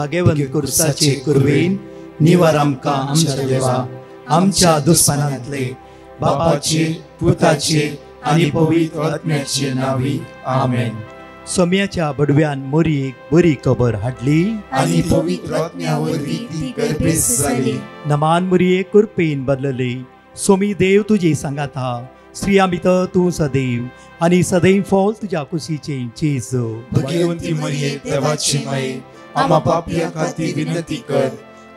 भाग्यवंत कुर्साचे कुरवेन निवार आमकां आमच्या देवा आमच्या दुस्मनांतले बापाचे पुताचे आनी पवित्र आत्म्याचे नावी आमेन. सोम्याच्या बडव्यान मोरयेक बरी खबर हाडली आनी पवित्र आत्म्या वरवीं ती गर्भेस जाली. नमान मोरये कुरपेन बदलले सोमी देव तुजे सांगात हा. स्त्रियां भितर तूं सदैव आनी सदैव फॉल तुज्या कुशीचे जेजू. भाग्यवंती मरिये देवाची माये आम्हा पापियां खातीर विनंती कर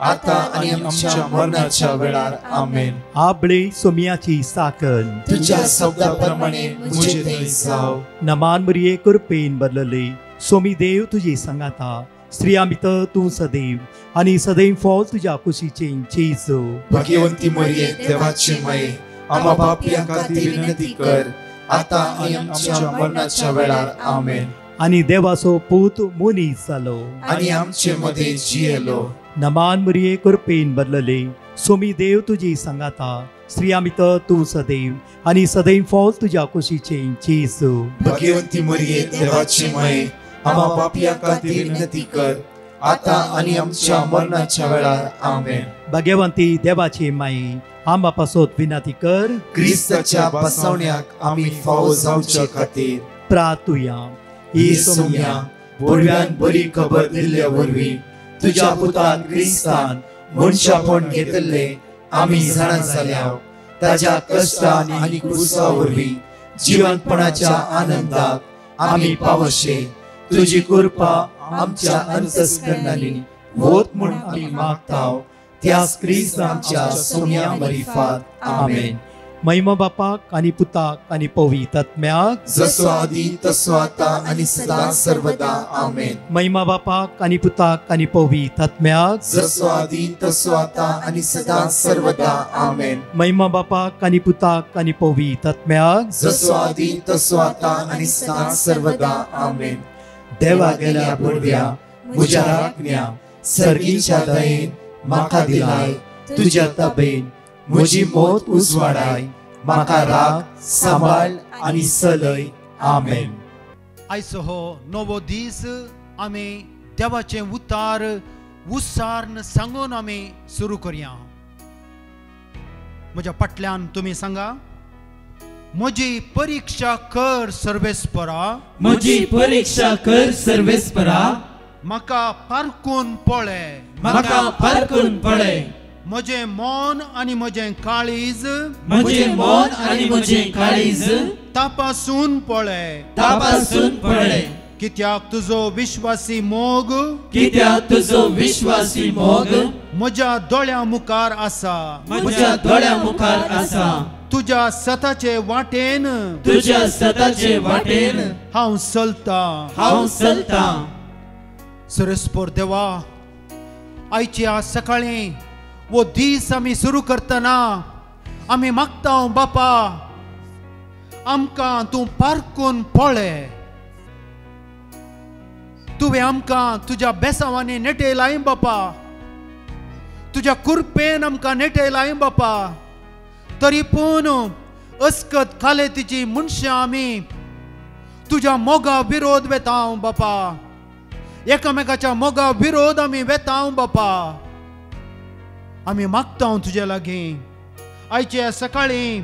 आता आनी आमच्या मरणाच्या वेळार आमेन. आबळे सोम्याची साकन तुझ्या शब्दाप्रमाणे मुझे थंय जाव. नमान मोरये कुरपेन बदलले सोमी देव तुजे सांगात हा. स्त्रियां भितर तूं सदैव आनी सदैव फॉल तुज्या कुशीचे जेजू. भाग्यवंती मरिये देवाची माये आम्हा पापियां खातीर विनंती कर आता आनी आमच्या मरणाच्या वेळार आमेन. आनी देवाचो पूत मनीस जालो आनी आमचे मदे जियेलो. नमान मोरये कुरपेन बदलले सोमी देव तुजी सांगात हा. स्त्रियां भितर तूं सदैव आनी सदैव फॉल तुज्या कुशीचे जेजू. भाग्यवंती मरिये देवाची माये आम्हा पापियां खातीर विनंती कर आता आनी आमच्या मरणाच्या वेळार आमेन. भाग्यवंती देवाची माये आंबा पासोत विनंती कर. क्रिस्ताच्या बसवण्याक आमी फावो जावचे खातीर प्रार्थुया. ही सोम्या बडव्यान बरी खबर दिल्ल्या वरवीं तुज्या पुतान क्रिस्तान मनशापण घेतले आमी जाणा जाल्या. ताज्या कश्टान आनी क्रुसा वरवीं जिवंतपणाच्या आनंदाक आमी पावशे. तुजी कृपा आमच्या अंतस्करणांनी वोत म्हूण आमी मागताव. त्याच क्रिस्तांच्या सोम्या मरिफात आमेन. महिमा बापाक आनी पुताक आनी पवित्र आत्म्याक जसो आदी तसो आता आनी सदा सर्वदा आमेन. महिमा बापाक आनी पुताक आनी पवित्र आत्म्याक जसो आदी तसो आता आनी सदा सर्वदा आमेन. महिमा बापाक आनी पुताक आनी पवित्र आत्म्याक जसो आदी तसो आता आनी सदा सर्वदा आमेन. देवा गेल्या बडव्या म्हज्या राखण्या सर्गीच्या दयेन म्हाका दिलाय. तुज्या तबेन म्हजी मोत उजवाडाय. म्हाका राख सांबाळ आनी चलय. आमेन. आयचो हो नवो दीस आमी देवाचे उतार उत्साहान सांगून आमी सुरू करया. म्हज्या फाटल्यान तुमी सांगा. म्हजी परीक्षा कर सर्वेस्परा. म्हजी परीक्षा कर सर्वेस्परा. म्हाका पारखून पळय. म्हाका पारखून पळय. म्हजें मन आनी म्हजें काळीज. म्हजें मन आनी म्हजें काळीज तपासून पळय. तपासून पळय. कित्याक तुजो विश्वासी मोग. कित्याक तुजो विश्वासी मोग म्हज्या दोळ्या मुखार आसा. म्हज्या दोळ्या मुखार आसा. तुज्या सताचे वाटेन. तुज्या सताचे वाटेन हांव चलता. हांव चलता. सर्वेस्पर देवा आयच्या सकाळी वो दीस आमी सुरू करतना आमी मागता बापा आमकां तूं पारखून पळय. तुवें आमकां तुज्या बेसावांनी नेटयलाय बापा. तुज्या कुरपेन आमकां नेटयलाय बापा. तरी पूण अस्कत खालेतीची मनशां आमी तुज्या मोगा विरोध वेता बापा. एकामेकाच्या मोगा विरोध आमी वेता बापा. आमी मागता तुज्या लागीं आयच्या सकाळी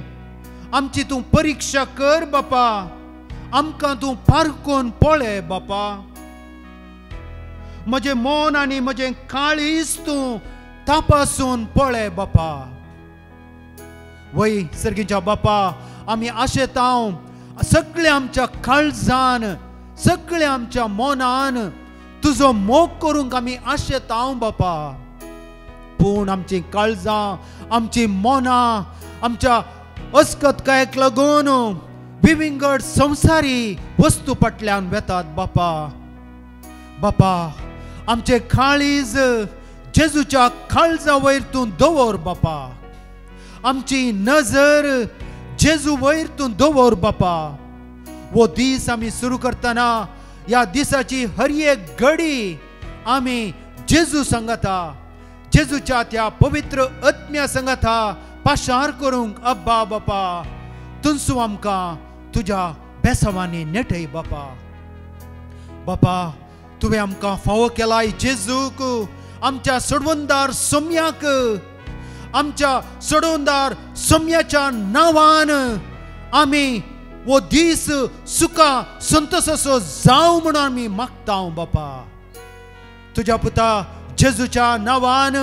आमची तूं परीक्षा कर बापा. आमकां तूं पारखून पळय बापा. म्हजें मन आनी म्हजें काळीज तूं तपासून पळय बापा. वय सर्गीच्या बापा आमी आशेता सगळ्या आमच्या काळजान सगळ्या आमच्या मनान तुजो मोग करूंक आमी आशेता बापा. पूण आमची काळजां आमची मनां आमच्या अस्कतकायेक लागून विविंगड संवसारी वस्तू फाटल्यान वेतात बापा. बापा आमचे काळीज जेजूच्या काळजा वयर तूं दवर बापा. आमची नजर जेजू वयर तूं दवर बापा. वो दीस आमी सुरू करतना या दिसाची हर एक घडी आमी जेजू सांगता. जेजूच्या त्या पवित्र आत्म्या सांगता पाशार करूंक अब्बा बापा. तुनसू आमकां तुज्या बेसावांनी नेटय बापा. बापा तुवें आमकां फावो केलाय जेजूक आमच्या सोडवणदार सोम्याक आमच्या सोडवणदार सोम्याच्या नांवान आमी वो दीस सुखा संतोषाचो जावं म्हणून आमी मागता बापा तुज्या पुता जेजूच्या नांवान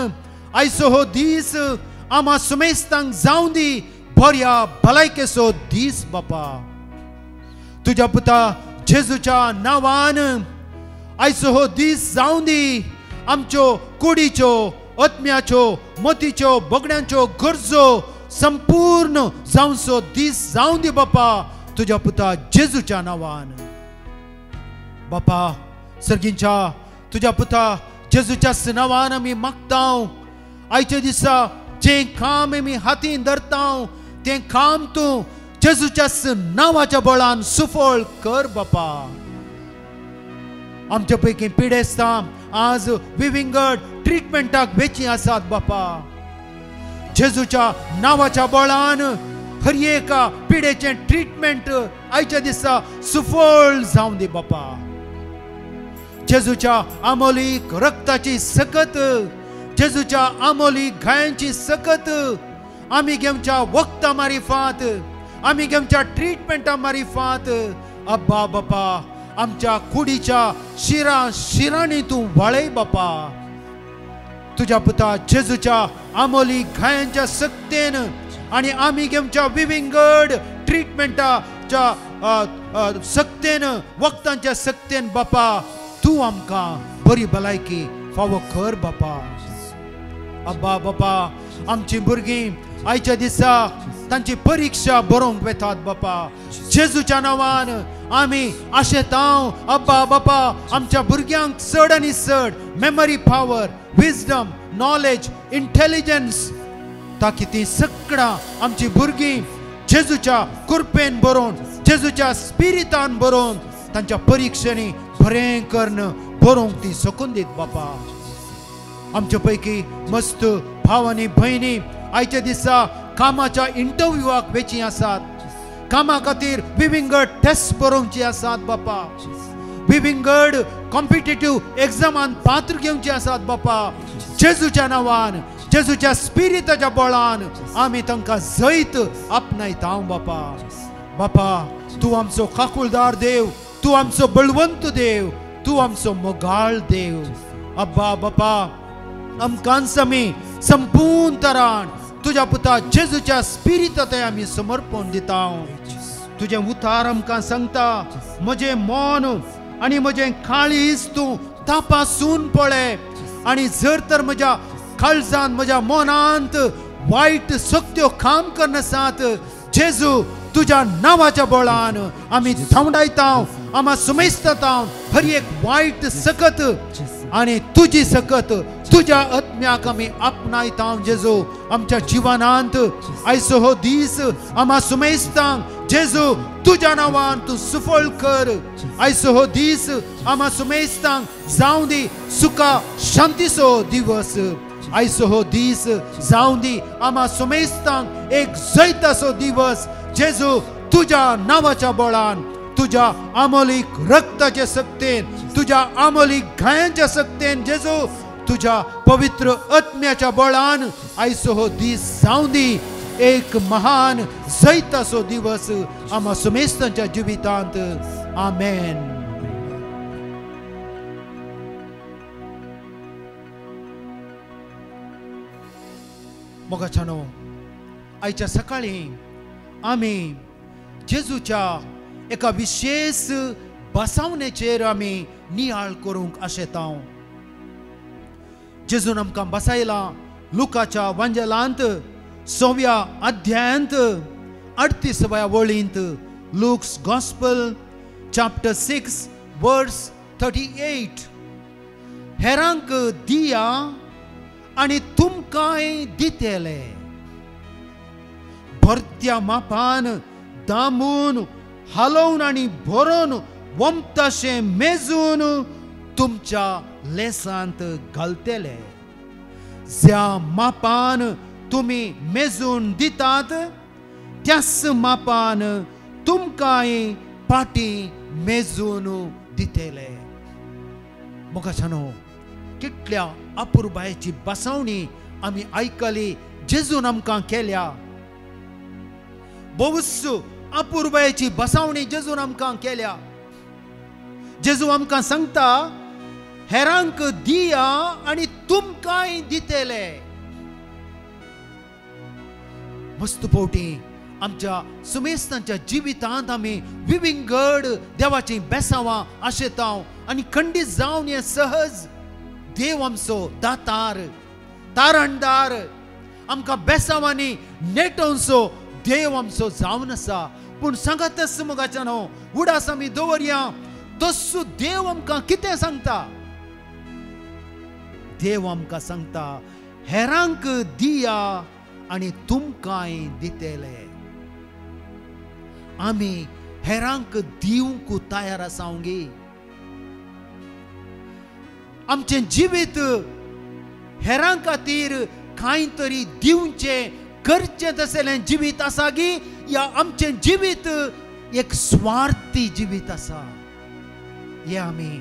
आयचो हो दीस आम्हा सुमेस्तांक जावं दी बऱ्या भलायकेचो दीस बापा तुज्या पुता जेजूच्या नांवान आयचो हो दीस जावं दी आमच्यो कुडीच्यो आत्म्याच्यो मतीच्यो बोगड्यांच्यो गरजो संपूर्ण जावचो दीस जावं दी बापा तुज्या पुता जेजूच्या नांवान बापा सर्गींच्या तुज्या पुता जेजूच्या नांवान आमी मागता आयच्या दिसा जे काम आमी हातीन धरता ते काम तूं जेजूच्या नांवाच्या बळान सुफळ कर बापा आमच्या पैकी पिडेस्तां आज विविंगड ट्रीटमेंटाक वेची आसात बापा जेजूच्या नांवाच्या बळान हर एका पिडेचे ट्रीटमेंट आयच्या दिसा सुफळ जावं दी बापा जेजूच्या आमोलीक रक्ताची सकत जेजूच्या आमोलीक गायांची सकत आमी घेवच्या वखदा मारिफात आमी घेवच्या ट्रीटमेंटा मारिफात अब्बा बापा आमच्या कुडीच्या शिरांनी तूं वाळय बापा तुज्या पुता जेजूच्या आमोलीक गायांच्या सक्तेन आणि आमी घेवच्या विविंगड ट्रीटमेंटाच्या सक्तेन वखदांच्या सक्तेन बापा तूं आमकां बरी भलायकी फावो कर बापा अब्बा बापा आमची भुरगीं आयच्या दिसा तांची परीक्षा बरोवंक वेतात बापा जेजूच्या नांवान आमी आशेतांव अब्बा बापा आमच्या भुरग्यांक चड आनी चड memory power wisdom knowledge intelligence ताकी ती सगळां आमची भुरगीं जेजूच्या कृपेन बरोवन जेजूच्या स्पिरितान बरोवन तांच्या परीक्षेनी बरें करून बरोवंक ती सकून दीत बापा आमचे पैकी मस्त भाव आनी भयणी आयच्या दिसा कामाच्या इंटरव्यूवाक वेची आसात कामा खातीर विविंगड टेस्ट बरोवची आसात बापा विविंगड कॉम्पिटिटिव्ह एग्जामान पात्र घेवची आसात बापा जेजूच्या नांवान जेजूच्या स्पिरिताच्या बळान आमी तांकां जैत आपणायता बापा बापा तूं आमचो काकुळदार देव तूं आमचो बळवंत देव तूं आमचो मोगाळ देव अब्बा बापा आमकां आमी संपूर्ण तरान तुज्या पुता जेजूच्या स्पिरितांत आमी समर्पण दिता तुजें उतार आमकां सांगता म्हजें मन आनी म्हजें काळीज तूं तपासून पळय आनी जर तर म्हज्या काळजांत म्हज्या मनांत वायट सक्त्यो काम करनासात जेजू तुज्या नांवाच्या बळान आमी धांवडायता आमी सुमेस्ता हर एक वायट सकत आनी तुजी सकत तुज्या आत्म्याक आमी आपणायता जेजू आमच्या जिवनांत आयचो हो दीस आमी सुमेस्ता जेजू तुज्या नांवान तूं सुफळ कर आयचो हो दीस आमी सुमेस्ता जावं दी सुखा शांतीचो दिवस आयचो हो दीस जावं दी आमी सुमेस्तांक एक जैताचो दिवस जेजू तुज्या नांवाच्या बळान तुज्या आमोलीक रक्ताचे सक्तेन तुज्या आमोलीक गायांच्या सक्तेन जेजू तुज्या पवित्र आत्म्याच्या बळान आयचो हो दीस जावं दी एक महान जैताचो दिवस आमी सुमेस्तांच्या जिवितांत आमेन मोगाच्यानो आयच्या सकाळी आमी जेजूच्या एका विशेष बसावणेचेर आमी नियाळ करूंक आशेता जेजून आमकां बसयला लुकाच्या वांजलांत 6व्या अध्यायांत 38व्या वळींत लुक्स गॉस्पल चॅप्टर 6 वर्स 38 हेरांक दिया आनी तुमकांय दितेले भरत्या मापान दामून हालोवन आनी भरून वमताशें मेजून तुमच्या लेसांत घालतेले ज्या मापान तुमी मेजून दितात त्याच मापान तुमकांय पाटी मेजून दितेले मोगाच्यानो कितल्या अपुरबायेची बसवणी आमी आयकली जेजून आमकां केल्या. बोवूस अपुरबायेची बसवणी जेजून आमकां केल्या. जेजू आमकां सांगता हेरांक दिया आनी तुमकांय दितेले. मस्त पोवटी आमच्या सुमेस्तांच्या जिवितांत आमी विविंगड देवाची बेसावां आशेतांव आनी खंडीत जावन हे सहज देव आमचो दातार तारणदार आमकां बेसावांनी नेटोवचो देव आमचो जावन आसा. पूण सांगातच मोगाच्यानो उडास आमी दवरया तस्सो देव आमकां कितें सांगता. देव आमकां सांगता हेरांक दिया आनी तुमकांय दितेले. आमी हेरांक दिवंक तयार आसांगी. आमचें जिवीत हेरां खातीर कांय तरी दिवचें करचें तसलें जिवीत आसा गी या आमचें जिवीत एक स्वार्थी जिवीत आसा. हे आमी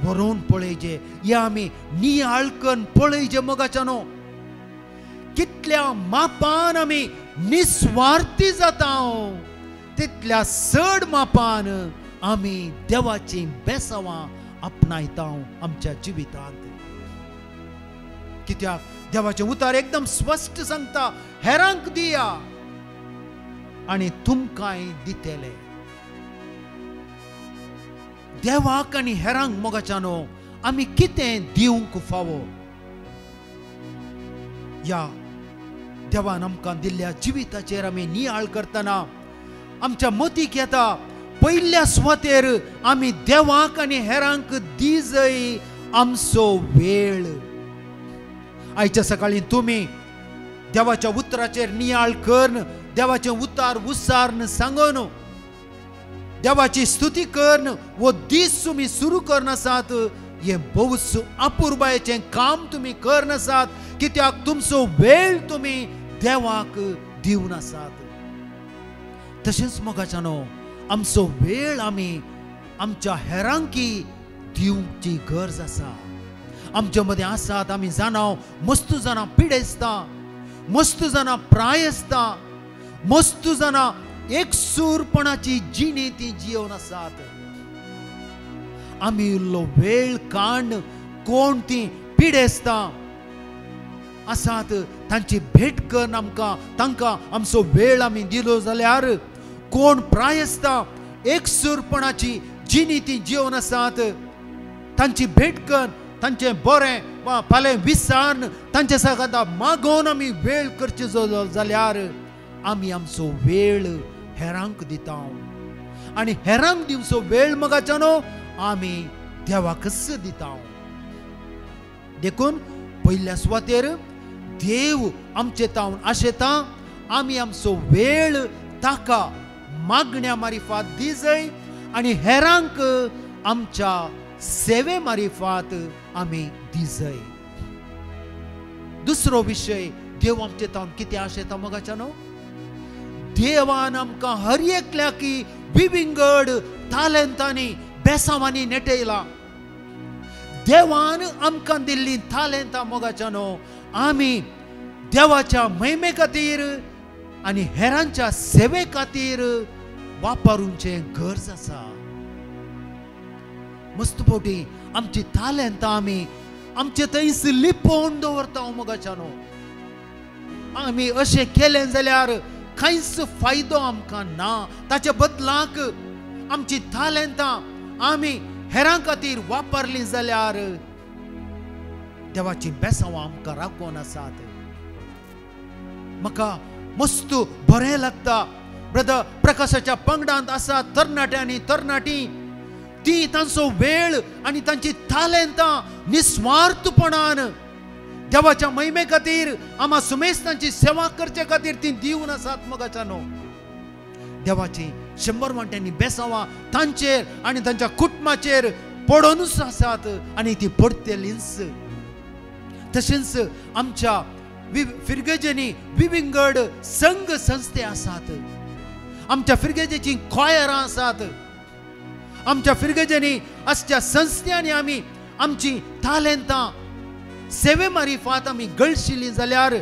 व्हरून पळयचे, हे आमी नियाळकन पळयचे मोगाच्यानो. कितल्या मापान आमी निस्वार्थी जाता तितल्या चड मापान आमी देवाची बेसावां आपणायता आमच्या जिवितांत. कित्याक देवाचें उतर एकदम स्पश्ट सांगता हेरांक दिया आनी तुमकांय दितेले. देवाक आनी हेरांक मोगाच्यानो आमी कितें दिवंक फावो. या देवान आमकां दिल्ल्या जिविताचेर आमी नियाळ करतना आमच्या मतीक येता पयल्या सुवातेर आमी देवाक आनी हेरांक दिजय आमचो वेळ. आयच्या सकाळी तुमी देवाच्या उतराचेर नियाळ करन देवाचें उतार उसारन सांगन देवाची स्तुती करन वो दीस तुमी सुरू करन आसात. हे बोवूस अपुरबायेचें काम तुमी करन आसात कित्याक तुमचो वेळ तुमी देवाक दिवन आसात. तशेंच मोगाच्यानो आमचो वेळ आमी आमच्या हेरांकी दिवची गरज आसा. आमच्या मदें आसात आमी जाणां मस्त जाणां पिडेसता, मस्त जाणां प्रायसता, मस्त जाणां एकसूरपणाची जिणी ती जियोन आसात. आमी उरलो वेळ काण कोण ती पिडेसता आसात तांची भेट करन आमकां तांकां आमचो वेळ आमी दिलो जाल्यार कोण प्रायसता एकसूरपणाची जिणी ती जियोन आसात तांची भेट कर तांचे बरें वा फालें विसारन तांचे सगादा मागोवन आमी वेळ करचे जाल्यार आमी आमचो वेळ हेरांक दिता. आनी हेरांक दिवचो वेळ मोगाच्यानो आमी देवाकच दिता. देखून पयल्या सुवातेर देव आमचे तावन आशेता आमी आमचो वेळ ताका मागण्या मारिफात दिजय आनी हेरांक आमच्या सेवे मारिफात आमी दिजय. दुसरो विशय देव आमचे तावन कितें आशेता मोगाच्यानो देवान आमकां हर एकल्याकी विविंगड तालेंतांनी बेसावांनी नेटयला. देवान आमकां दिल्ली तालेंतां मोगाच्यानो आमी देवाच्या महिमे खातीर आनी हेरांच्या सेवे खातीर वापरूंचे गरज आसा. मस्त पोटी आमची तालेंतां आमी आमचे थंयच लिपोवन दवरता मोगाच्यानो. आमी अशें केलें जाल्यार कांयच फायदो आमकां ना. ताचे बदलाक आमची तालेंतां आमी हेरां खातीर वापरलीं जाल्यार देवाची बेसावां आमकां राखून आसात. म्हाका मस्त बरें लागता ब्रदर प्रकाशाच्या पंगडांत आसात तरणाटे आनी तरणाटी ती तांचो वेळ आनी तांची तालेंतां निस्वार्थपणान देवाच्या महिमे खातीर आमा सुमेस्तांची सेवा करचे खातीर ती दिवन आसात मोगाच्यानो. देवाची 100 वांट्यांनी बेसावां तांचेर आनी तांच्या कुटुंबाचेर पडोनूच आसात आनी ती पडटलींच. तशेंच आमच्या फिरगेजेनी विविंगड संघ संस्थे आसात. आमच्या फिरगेजेची कॉयरां आसात. आमच्या फिरगेजेनी असच्या संस्थांनी आमी आमची तालेंतां सेवे मारिफात आमी गळशिली जाल्यार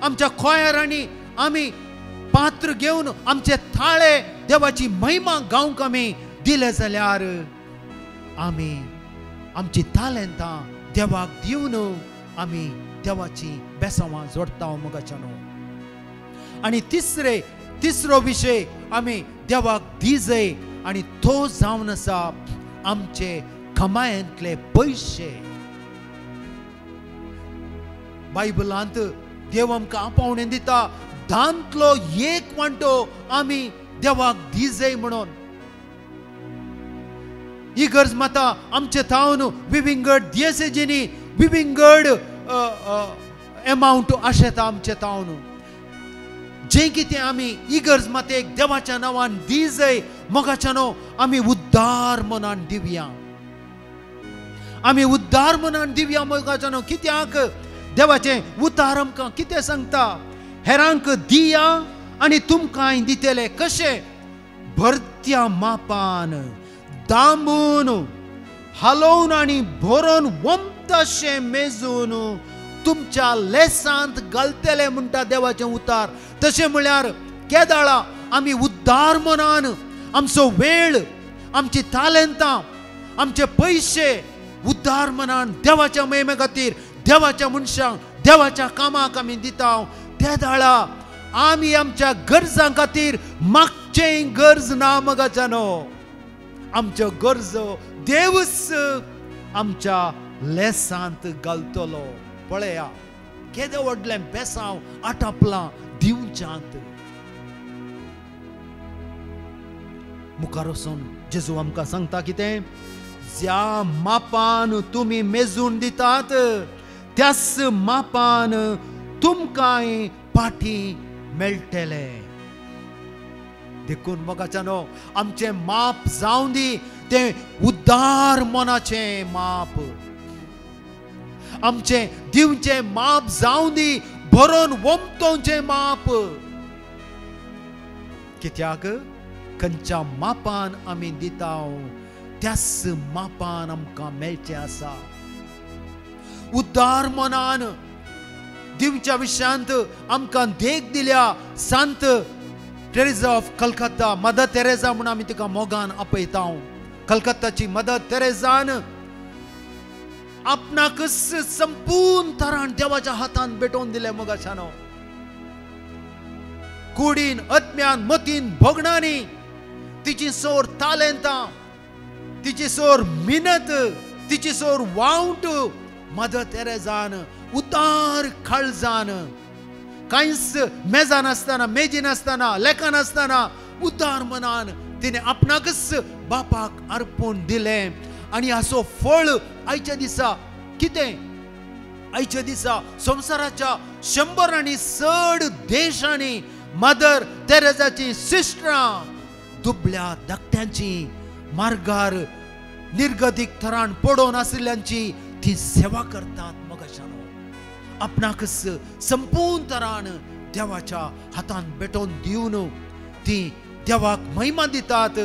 आमच्या खोयरांनी आमी पात्र घेवन आमचे थाळे देवाची महिमा गावंक आमी दिले जाल्यार आमी आमची तालेंतां देवाक दिवन आमी देवाची बेसांवां जोडटा मोगाच्यानो. आनी तिसरो विशय आमी देवाक दिजय आनी तो जावन आसा आमचे कमायेंतले पयशे. बायबलांत देव आमकां आपावणें दिता दांतलो एक वांटो आमी देवाक दिजय म्हणून. ही गरज माता आमचे थावन विविंगड दियेसेजीनी विविंगड अमाउंट आशेता आमचे थावन जे कितें आमी इगर्ज मातेक देवाच्या नांवान दिजय मोगाच्यानो आमी उद्दार मनान दिवया. आमी उद्दार मनान दिवया मोगाच्यानो. कित्याक देवाचें उतार आमकां कितें सांगता? हेरांक दिया आनी तुमकांय दितले. कशें? भरत्या मापान दामून हालोवन आनी भरोन वमतशें मेजून तुमच्या लेसांत घालतले म्हणटा देवाचें उतार. तशें म्हळ्यार केदाळा आमी उद्दार मनान आमचो वेळ, आमची तालेंतां, आमचे पयशे उद्दार मनान देवाच्या महिमे खातीर, देवाच्या मनशांक, देवाच्या कामाक आमी दिता. केदाळा आमी आमच्या गरजां खातीर मागचें गरज ना मोगाच्यानो. आमच्यो गरजो देवच आमच्या लेसांत घालतलो. पळया केदें व्हडलें बेसांव आटापलां दिवच्यांत. मुखार वचून जेजू आमकां सांगता कितें? ज्या मापान तुमी मेजून दितात त्याच मापान तुमकांय पाठी मेळटले. देखून मोगाच्यानो आमचें माप जावं दी तें उद्दार मनाचें माप. आमचें दिवचें माप जावं दी भरोन वमतोवचें माप. कित्याक खंयच्या मापान आमी दिता त्याच मापान आमकां मेळचें आसा. उद्दार मनान दिवच्या विशयांत आमकां देख दिल्या सांत Teresa of Calcutta, mother Teresa म्हणून आमी तिका मोगान आपयता. कलकत्ताची मदर तेरेसान आपणाकच संपूर्ण तरान देवाच्या हातान भेटोवन दिले मोगाच्यानो. कुडीन, आत्म्यान, मतीन, भोगणांनी तिची सोर तालेंतां, तिची सोर मिनत, तिची सोर वावट मदर तेरेसान उदार काळजान कांयच मेजान आसतना, मेजीन आसतना, लेखान आसतना उदार मनान तिने आपणाकच बापाक अर्पून दिलें. आनी हाचो फळ आयच्या दिसा कितें? आयच्या दिसा संवसाराच्या 160 देशांनी मदर तेरेसाची सिस्टरां दुबळ्या धाकट्यांची मार्गार निर्गतीक थरान पडोवन आशिल्ल्यांची ती सेवा करतात मोगाच्यानो. आपणाकच संपूर्ण तरान देवाच्या हातान भेटोवन दिवन ती देवाक महिमा दितात.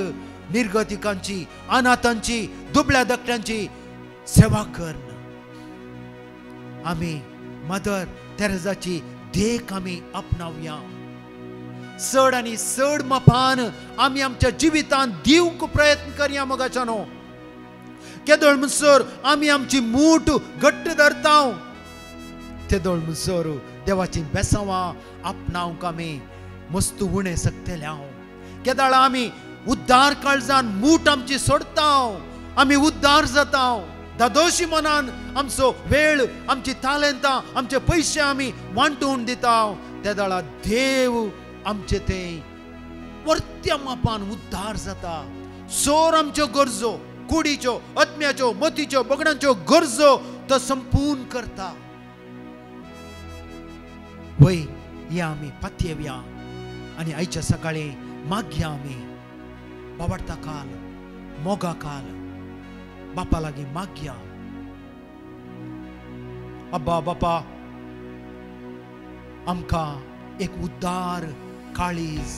निर्गतिकांची, अनाथांची, दुबळ्या धाकट्यांची सेवा करन आमी मदर तेरेसाची देख आमी आपणावया. चड आनी चड मापान आमी आमच्या जिवितांत दिवंक प्रयत्न करया मोगाच्यानो. केदोळ म्हणसर आमी आमची मूठ घट्ट धरता तेदोळ म्हणसर देवाची बेसांवां आपणावंक आमी मस्त उणें सकतल्या. केदाळ आमी उद्दार काळजान मूठ आमची सोडता, आमी उद्दार जाता. दादोशी मनान आमचो वेळ, आमची तालेंतां, आमचे पयशे आमी वांटून दिता. तेदाळा देव आमचे ते वर्त्या मापान उद्दार जाता. सोर आमच्यो गरजो, कुडीच्यो, आत्म्याच्यो, मतीच्यो, बगडांच्यो गरजो तो संपूर्ण करता. वय या आमी पातयेवया आनी आयच्या सकाळी मागया आमी बाबडता काल, मोगा काल बापा लागीं मागया. अब्बा बापा आमकां एक उद्दार काळीज,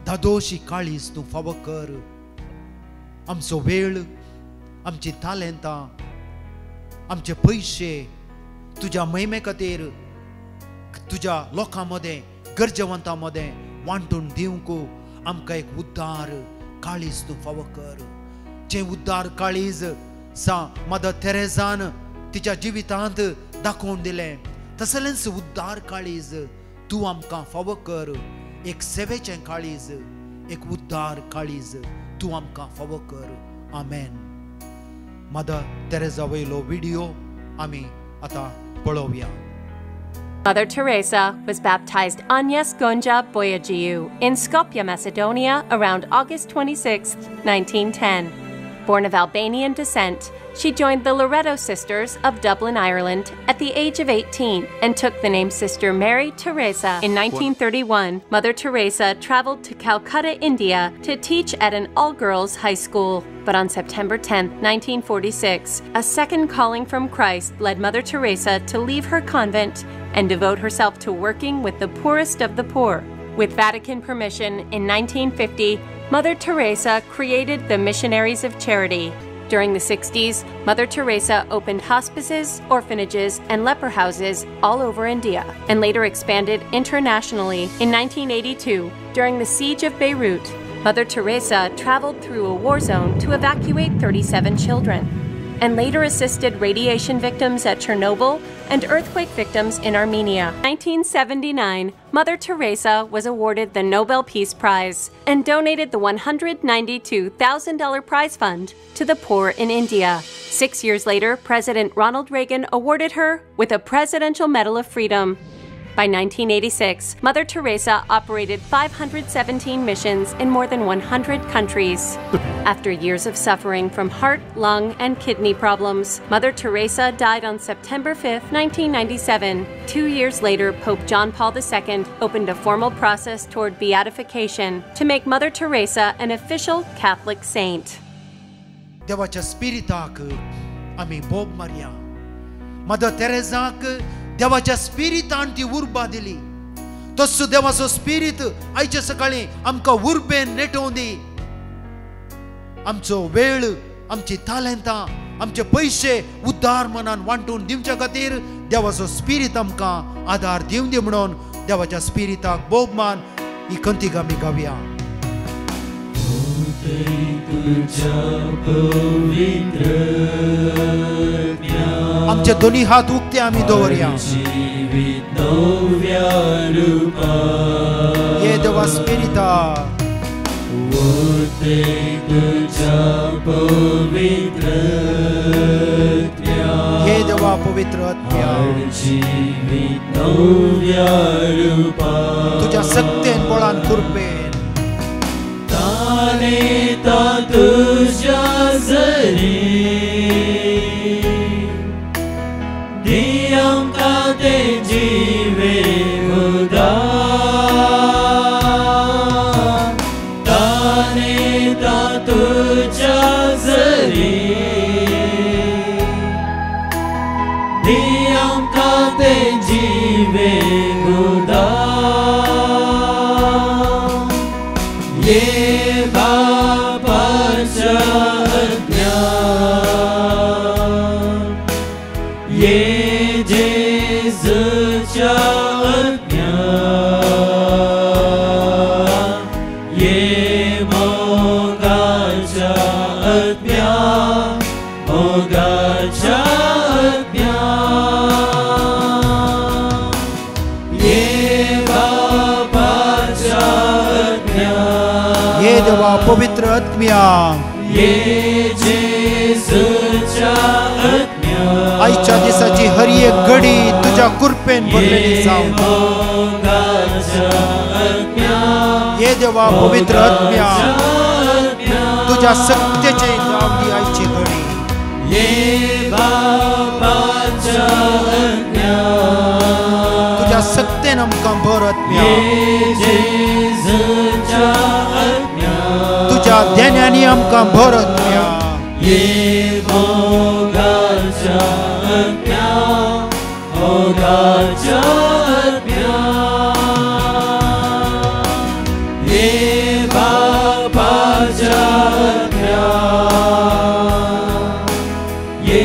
दादोशी काळीज तूं फावो कर. आमचो वेळ, आमची तालेंतां, आमचे पैसे तुझ्या महिमे खातीर तुझ्या लोकांमध्ये गरजेवंतांमध्ये वांटून दिवंक आमकां एक उद्दार काळीज तूं फावो कर. जे उद्दार काळीज मदर तेरेझान तिच्या जिवितांत दाखोवन दिलें तसलेंच उद्दार काळीज तूं आमकां फावो कर. एक सेवेचें काळीज, एक उद्दार काळीज तूं आमकां फावो कर. आमेन. मदर तेरेझा वयलो व्हिडिओ आमी आतां पळोवया. Mother Teresa was baptized Agnes Gonja Boyajiu in Skopje, Macedonia around August 26, 1910. Born of Albanian descent, she joined the Loreto Sisters of Dublin, Ireland at the age of 18 and took the name Sister Mary Teresa. In 1931, Mother Teresa traveled to Calcutta, India to teach at an all-girls high school. But on September 10, 1946, a second calling from Christ led Mother Teresa to leave her convent and devote herself to working with the poorest of the poor. With Vatican permission, in 1950, Mother Teresa created the Missionaries of Charity. During the 60s, Mother Teresa opened hospices, orphanages, and leper houses all over India, and later expanded internationally. In 1982, during the siege of Beirut, Mother Teresa traveled through a war zone to evacuate 37 children, and later assisted radiation victims at Chernobyl and earthquake victims in Armenia. In 1979, Mother Teresa was awarded the Nobel Peace Prize and donated the $192,000 prize fund to the poor in India. 6 years later, President Ronald Reagan awarded her with a Presidential Medal of Freedom. By 1986, Mother Teresa operated 517 missions in more than 100 countries. After years of suffering from heart, lung, and kidney problems, Mother Teresa died on September 5, 1997. 2 years later, Pope John Paul II opened a formal process toward beatification to make Mother Teresa an official Catholic saint. देवाच्या स्पिरिटाक आमी बोब मारया. Mother तेरेझाक देवाच्या स्पिरिटान ती उर्बा दिली. तसो देवाचो स्पिरिट आयच्या सकाळी आमकां उर्बेन नेटोवन दी. आमचो वेळ, आमची तालंतां, आमचे पैसे उद्दार मनान वांटून दिवच्या खातीर देवाचो स्पिरिट आमकां आदार दिवन दी म्हणून देवाच्या स्पिरिटाक बोब मान ही कंतीक आमी गावया. आमचे दोन्ही हात उक्ते आमी दवरया. ये देवा स्पिरिटा ये देवा पवित्र आत्म्या तुझ्या सत्तेन बळान कृपेन तुझ्या जरी दियंका ते जीवे खुदा ताने ता तुझ्या जरी दियंका ते जीवे खुदा ये बापाच्या ये जेजूच्या आज्ञा ये मोगाच्या आज्ञा मोगाच्या आज्ञा ये बापाच्या आज्ञा ये देवा पवित्र आत्म्या ये जेजूच्या आज्ञा आजच्या दिसाची हर एक घडी तुझ्या कृपेन भरलेली जावं. ये देवा पवित्र आत्म्या तुझ्या सत्तेचे जावली आजची घडी. ये बापाच्या आज्ञा तुझ्या सत्तेन आमकां भर आत्म्या. ये जेजूच्या आज्ञा तुझ्या देण्यानी आमकां भर आत्म्या. ये मोगाच्या आज्ञा मोगाच्या आज्ञा ये बापाच्या आज्ञा ये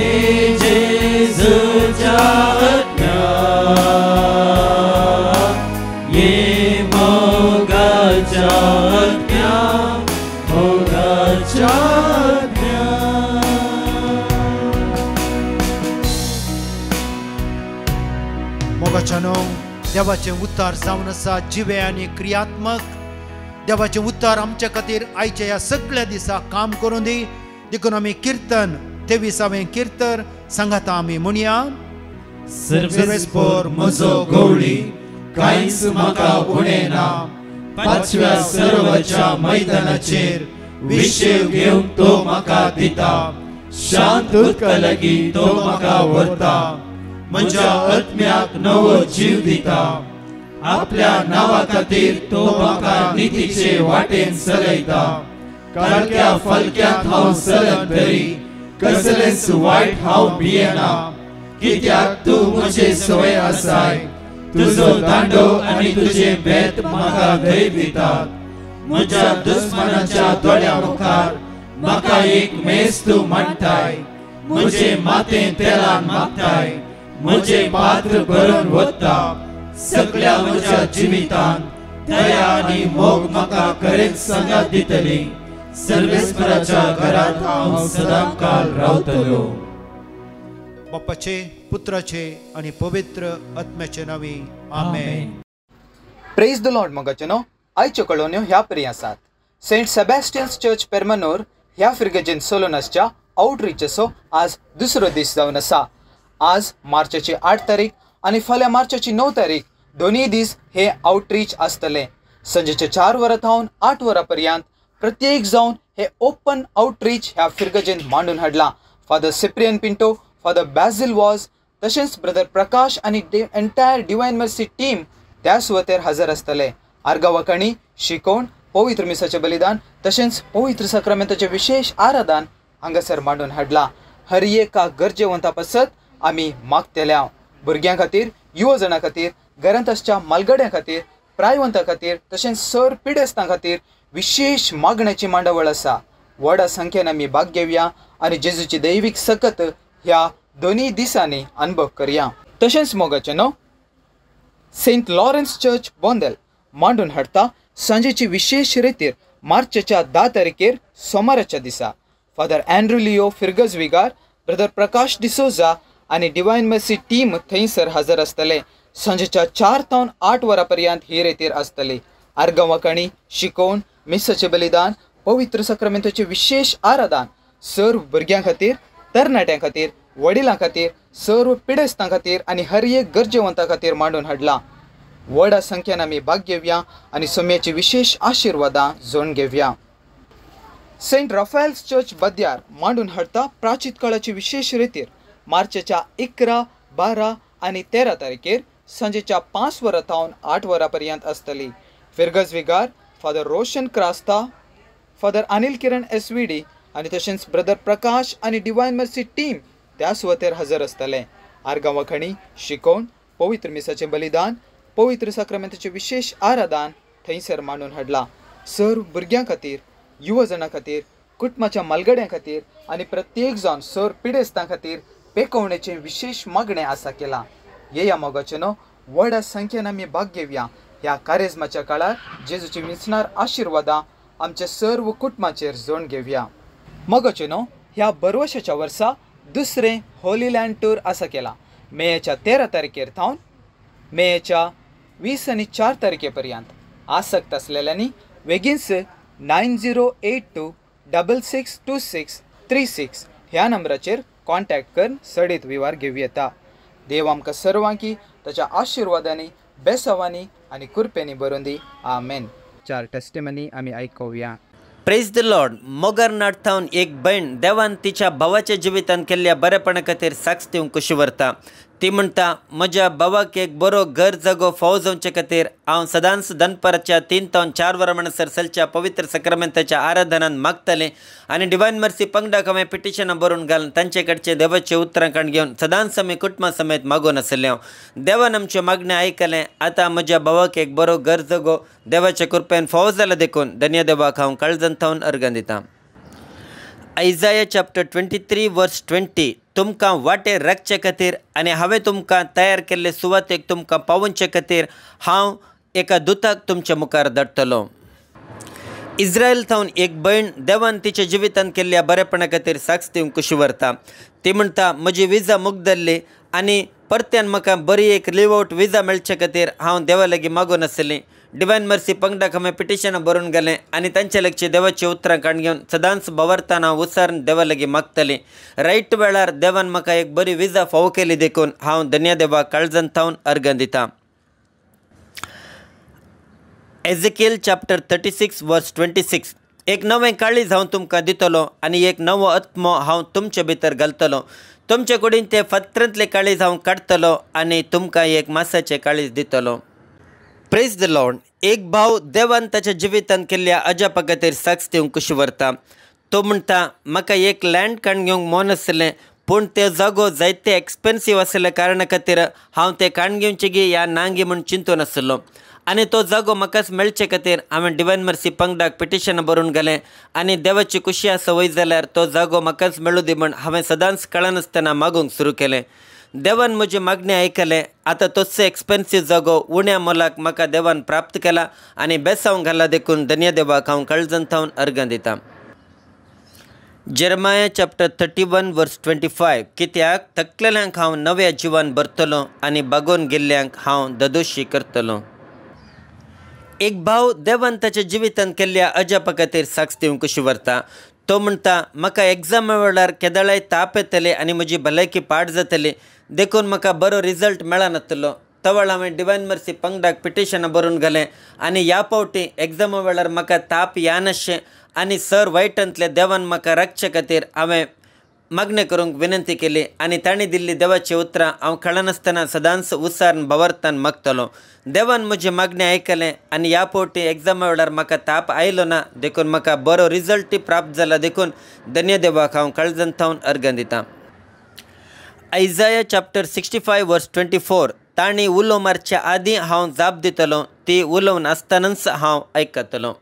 मोगाच्यानो देवाचें उद्धार जावन आसा जिवे आनी क्रियात्मक. देवाचें उद्धार आमच्या खातीर आयच्या ह्या सगळ्या दिसा काम करून दी. देखून आमी कीर्तन 23वें कीर्तन सांगाता आमी म्हणया. सर्वेस्पोर म्हजो गवळी कांयच म्हाका उणें ना. पांचव्या सर्वच्या मैदानाचेर विशेव घेवन तो म्हाका दिता. शांत उदका लागीं तो म्हाका व्हरता. म्हज्या आत्म्याक नवो जीव दिता. आपल्या नांवा खातीर तो म्हाका नितीचे वाटेन चलयता. काळक्या फलक्यांत हांव चलत तरी कसलेंच वायट हांव भियेना. कित्याक तूं म्हजे सवय आसाय. तुजो दांडो आनी तुजे बेत म्हाका धैर्य दितात. म्हज्या दुस्मनाच्या दोळ्या मुखार म्हाका एक मेज तूं मांडटाय. म्हजे माथें तेलान मागताय. म्हजे पात्र भरून वता. सगळ्या म्हज्या जिवितांत दया आनी मोग म्हाका खरेंच संगात दितली. सर्वेस्पराच्या घरांत हांव सदां काल रावतलो. बापाचे पुत्राचे आनी पवित्र आत्म्याचे नांवी आमेन. प्रेज द लॉर्ड मोगाचेनो. आयच्यो कळोवण्यो ह्या परी आसात. सेंट सेबॅस्टियन्स चर्च पेर्मनूर ह्या फिरगेजीन सोलोनसच्या आउटरीचचो आज दुसरो दीस जावन आसा. आज मार्चाची 8 तारीख आनी फाल्यां मार्चाची 9 तारीख दोनूय दीस हे आउटरीच आसतले. संजेचे 4 वरां थावन 8 वरां पर्यंत प्रत्येक जावन हे ओपन आउटरीच ह्या फिरगेजीन मांडून हाडला. फादर सिप्रियन पिंटो, फादर बॅझिल वॉज तशेंच ब्रदर प्रकाश आनी एंटायर डिवायन मर्सी टीम त्या सुवातेर हजर आसतले. आर्गावाकाणी, शिकोवण, पवित्र मिसाचें बलिदान तशेंच पवित्र सक्रामेंताचें विशेष आराधन हांगासर मांडून हाडला. हर एका गरजेवंता पसत आमी मागतेल्या. भुरग्यां खातीर, युवजनां खातीर, घरांत आसच्या मालगड्यां खातीर, प्रायवंतां खातीर तशेंच सर पिडेस्तां खातीर विशेष मागण्याची मांडावळ आसा. व्हडा संख्येन आमी भाग घेवया आनी जेजूची दैवीक सकत ह्या दोनूय दिसांनी अनुभव करया. तशेंच मोगाचेनो सेंट लॉरेन्स चर्च बोंदेल मांडून हाडटा सांजेची विशेष रितीर मार्चच्या 10 तारखेर सोमाराच्या दिसा. फादर अँड्रू लिओ फिरगजविगार, ब्रदर प्रकाश डिसोजा आनी डिवायन मर्सी टीम थंयसर हजर आसतले. सांजेच्या 4 तावन 8 वरां पर्यंत ही रितीर आसतली. आर्गावाकाणी, शिकोवण, मिसाचें बलिदान, पवित्र सक्रामेंताचें विशेष आराधन सर्व भुरग्यां खातीर, तरणाट्यां खातीर, वडिलां खातीर, सर्व पिडेस्तां खातीर आनी हर एक गरजेवंता खातीर मांडून हाडला. व्हडा संख्येन आमी भाग घेवया आनी सोम्याची विशेष आशिर्वादां जोड घेवया. सेंट राफाएल्स चर्च बद्यार मांडून हाडटा प्राचीत काळाची विशेष रितीर मार्चाच्या 11, 12 आनी 13 तारखेर सांजेच्या 5 वरां थावन 8 वरां पर्यंत आसतली. फिरगजविगार, फादर रोशन क्रास्ता, फादर अनिल किरण SVD आनी तशेंच ब्रदर प्रकाश आनी डिवायन मर्सी टीम त्या सुवातेर हजर आसतले. आर्गावाखणी, शिकोवण, पवित्र मिसाचें बलिदान, पवित्र सक्रामेंताचें विशेष आराधन थंयसर मांडून हाडला. सर्व भुरग्यां खातीर, युवजनां खातीर, कुटुंबाच्या मालगड्यां खातीर आनी प्रत्येक जावन सर पिडेस्तां खातीर पेकवणेचें विशेष मागणें आसा केला. येया मोगाचेनो व्हडा संख्येन आमी भाग घेवया. ह्या कारेजमाच्या काळार जेजूची मिसनार आशिर्वादां आमच्या सर्व कुटुंबाचेर जोड घेवया. मोगाचेनो ह्या बरवर्साच्या वर्सा दुसरें होली लँड टूर आसा केला. मेच्या 13 तारखेर थावन मेच्या 20 आनी 4 तारखे पर्यंत. आसक्त आसलेल्यांनी बेगीनच 9082662636 ह्या नंबराचेर कॉन्टॅक्ट करून सडीत विवार घेवं येता. देव आमकां सर्वांकी ताच्या आशिर्वादांनी, बेसावांनी आनी कृपेनी भरून दी. आमेन. 4 टेस्टिमनी आमी आयकोवया. Praise the lord. मोगार नाटथावन एक भयण देवान तिच्या भावाच्या जिवितान केल्ल्या बरेपणा खातीर साक्ष दिवंक कशी व्हरता. ती म्हणटा, म्हज्या भावाक एक बरो घर जागो फावो जावचे खातीर हांव सदांच दनपाराच्या 3 तावन 4 वरां म्हणसर चलच्या पवित्र सक्रामेंताच्या आराधनान मागतलें आनी डिवायन मर्सी पंगडाक हांवें पिटिशनां बरोवन घालून तांचे कडचे देवाचे उतराखंड घेवन सदांच आमी कुटुंबा समेत मागून आसले. देवान आमच्यो मागण्यो आयकलें. आतां म्हज्या भावाक एक बरो घर जागो देवाच्या कृपेन फावो जाला देखून धन्य देवाक हांव काळजांत थावन अर्गां दितां. आयजाया चॅप्टर 23 वर्स 20. तुमकां वाटेर राखचे खातीर आनी हांवें तुमकां तयार केल्ले सुवातेक तुमकां पावोवचे खातीर हांव एका दुताक तुमच्या मुखार धाडटलो. इस्रायल थावन एक भयण देवान तिच्या जिवितान केल्ल्या बरेपणा खातीर साक्ष दिवंक कशी व्हरता. ती म्हणटा, म्हजी विजा मोग जाल्ली आनी परत्यान म्हाका बरी एक लीव आउट विजा मेळचे खातीर हांव देवा लागीं मागून आसलें. डिवायन मर्सी पंगडाक हांवें पिटिशनां बरोवन गेलें आनी तांचे लागची देवाची उतरां काण घेवन सदांच भवरताना हांव उसारून देवा लागीं मागतलें. रायट वेळार देवान म्हाका एक बरी विजा फावो केली देखून हांव धन्य देवाक काळजांत थावन अर्घ दितां. एझेकिएल चॅप्टर 36 वर्स 26. एक नवें काळीज हांव तुमकां दितलो आनी एक नवो आत्मो हांव तुमचे भितर घालतलो. तुमचे कुडीन ते फातरांतले काळीज हांव काडटलो आनी तुमकां एक मासाचें काळीज दितलो. Praise the Lord. एक भाव देवान ताच्या जिवितांत केल्ल्या अजापा खातीर साक्ष दिवंक कुशी व्हरता. तो म्हणटा, म्हाका एक लँड काण घेवंक मोन आसलें, पूण ते जागो जायते एक्सपेन्सीव आसल्या कारणा खातीर हांव ते काण घेवचें गी या ना गी म्हूण चिंतून आसलो. आनी तो जागो म्हाकाच मेळचे खातीर हांवें डिवायन मर्सी पंगडाक पिटिशनां बरोवन गेलें आनी देवाची कुशी आसा वय जाल्यार तो जागो म्हाकाच मेळूं दी म्हूण हांवें सदांच कळनासतना मागूंक सुरू केलें. देवान म्हजी मागणी आयकलें. आतां तोच एक्सपेन्सीव जागो उण्या मोलाक म्हाका देवान प्राप्त केला आनी बेसांव घाला देखून धन्य देवाक हांव काळजांत थावन अर्घ दितां. जेरमाया चॅप्टर 31 वर्स 25. कित्याक थकलेल्यांक हांव नव्या जिवान भरतलो आनी बागोवन गेल्ल्यांक हांव ददोशी करतलो. एक भाव देवान ताच्या जिवितांत केल्ल्या अजापा खातीर साक्ष दिवंक कुशी व्हरता. तो म्हणटा, म्हाका एग्जामा वेळार केदळाय ताप येतले आनी म्हजी भलायकी पाड जातली देखून म्हाका बरो रिजल्ट मेळनासलो. तो वेळ हांवें डिवायन मर्सी पंगडाक पिटिशनां बरोवन गेलें आनी ह्या पावटी एग्जामा वेळार म्हाका ताप येनाशें आनी सर वायटांतले देवान म्हाका राखचे खातीर हांवें मागणी करूंक विनंती केली आनी तांणी दिल्ली देवाची उतरां हांव कळनासतना सदांच उसारून भवरतान मागतलो. देवान म्हजी मागणी आयकलें आनी ह्या पावटी एग्जामा वेळार म्हाका ताप आयलो ना देखून म्हाका बरो रिजल्टूय प्राप्त जाला देखून धन्य देवाक हांव काळजांत थावन अर्घ दितां. आयजाया चॅप्टर 65 वर्स 24. तांणी उलो मारच्या आदीं हांव जाप दितलो, ती उलोवन आसतनाच हांव आयकतलो.